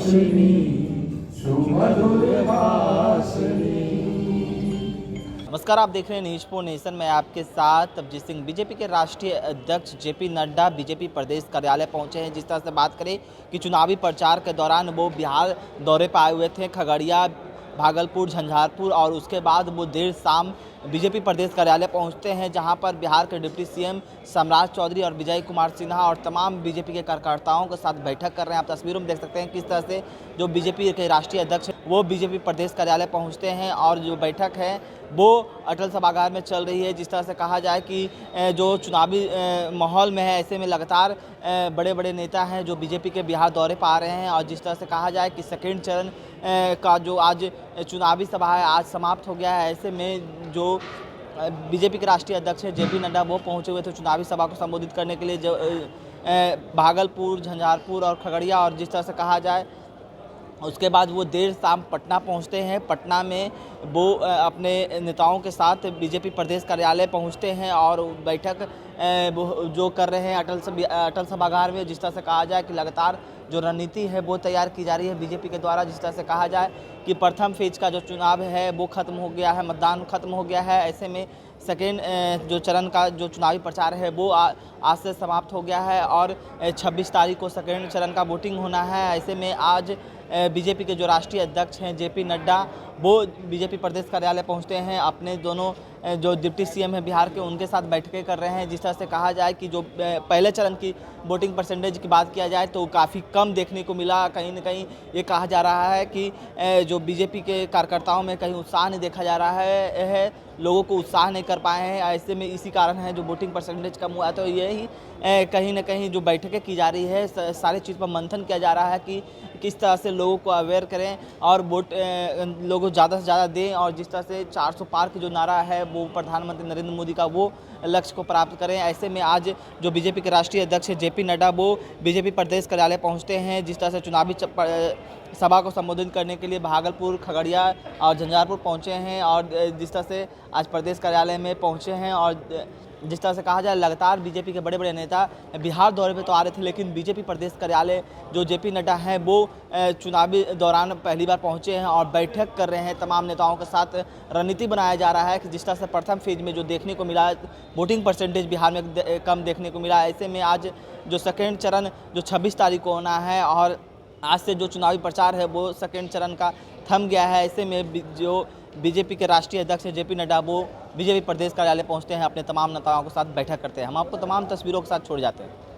वर्षिणी सुमधुरभाषिणी। नमस्कार, आप देख रहे हैं न्यूज फोर नेशन में आपके साथ अभिजीत सिंह। बीजेपी के राष्ट्रीय अध्यक्ष जेपी नड्डा बीजेपी प्रदेश कार्यालय पहुंचे हैं। जिस तरह से बात करें कि चुनावी प्रचार के दौरान वो बिहार दौरे पर आए हुए थे, खगड़िया, भागलपुर, झंझारपुर, और उसके बाद वो देर शाम बीजेपी प्रदेश कार्यालय पहुंचते हैं, जहां पर बिहार के डिप्टी सीएम सम्राट चौधरी और विजय कुमार सिन्हा और तमाम बीजेपी के कार्यकर्ताओं के साथ बैठक कर रहे हैं। आप तस्वीरों में देख सकते हैं किस तरह से जो बीजेपी के राष्ट्रीय अध्यक्ष वो बीजेपी प्रदेश कार्यालय पहुंचते हैं और जो बैठक है वो अटल सभागार में चल रही है। जिस तरह से कहा जाए कि जो चुनावी माहौल में है, ऐसे में लगातार बड़े बड़े नेता हैं जो बीजेपी के बिहार दौरे पर आ रहे हैं। और जिस तरह से कहा जाए कि सेकेंड चरण का जो आज चुनावी सभा है आज समाप्त हो गया है, ऐसे में जो बीजेपी के राष्ट्रीय अध्यक्ष है जेपी नड्डा वो पहुंचे हुए थे चुनावी सभा को संबोधित करने के लिए, जो भागलपुर, झंझारपुर और खगड़िया, और जिस तरह से कहा जाए उसके बाद वो देर शाम पटना पहुंचते हैं। पटना में वो अपने नेताओं के साथ बीजेपी प्रदेश कार्यालय पहुंचते हैं और बैठक वो जो कर रहे हैं अटल सभागार में। जिस तरह से कहा जाए कि लगातार जो रणनीति है वो तैयार की जा रही है बीजेपी के द्वारा। जिस तरह से कहा जाए कि प्रथम फेज का जो चुनाव है वो खत्म हो गया है, मतदान खत्म हो गया है, ऐसे में सेकेंड जो चरण का जो चुनावी प्रचार है वो आज से समाप्त हो गया है और 26 तारीख को सेकेंड चरण का वोटिंग होना है। ऐसे में आज बीजेपी के जो राष्ट्रीय अध्यक्ष हैं जेपी नड्डा वो बीजेपी प्रदेश कार्यालय पहुंचते हैं, अपने दोनों जो डिप्टी सीएम हैं बिहार के उनके साथ बैठकें कर रहे हैं। जिस तरह से कहा जाए कि जो पहले चरण की वोटिंग परसेंटेज की बात किया जाए तो काफ़ी कम देखने को मिला। कहीं ना कहीं ये कहा जा रहा है कि जो बीजेपी के कार्यकर्ताओं में कहीं उत्साह नहीं देखा जा रहा है, लोगों को उत्साह नहीं कर पाए हैं। ऐसे में इसी कारण है जो वोटिंग परसेंटेज कम हुआ है। तो यही कहीं ना कहीं जो बैठकें की जा रही है, सारी चीज़ पर मंथन किया जा रहा है कि किस तरह से लोगों को अवेयर करें और वोट लोगों ज़्यादा से ज़्यादा दें, और जिस तरह से 400 पार की जो नारा है वो प्रधानमंत्री नरेंद्र मोदी का वो लक्ष्य को प्राप्त करें। ऐसे में आज जो बीजेपी के राष्ट्रीय अध्यक्ष जेपी नड्डा वो बीजेपी प्रदेश कार्यालय पहुंचते हैं। जिस तरह से चुनावी सभा को संबोधित करने के लिए भागलपुर, खगड़िया और झंझारपुर पहुंचे हैं और जिस तरह से आज प्रदेश कार्यालय में पहुंचे हैं। और जिस तरह से कहा जाए लगातार बीजेपी के बड़े बड़े नेता बिहार दौरे पे तो आ रहे थे, लेकिन बीजेपी प्रदेश कार्यालय जो जेपी नड्डा हैं वो चुनावी दौरान पहली बार पहुंचे हैं और बैठक कर रहे हैं तमाम नेताओं के साथ। रणनीति बनाया जा रहा है कि जिस तरह से प्रथम फेज में जो देखने को मिला वोटिंग परसेंटेज बिहार में कम देखने को मिला, ऐसे में आज जो सेकेंड चरण जो 26 तारीख को होना है और आज से जो चुनावी प्रचार है वो सेकेंड चरण का थम गया है। ऐसे में जो बीजेपी के राष्ट्रीय अध्यक्ष जेपी नड्डा वो बीजेपी प्रदेश कार्यालय पहुंचते हैं, अपने तमाम नेताओं के साथ बैठक करते हैं। हम आपको तमाम तस्वीरों के साथ छोड़ जाते हैं।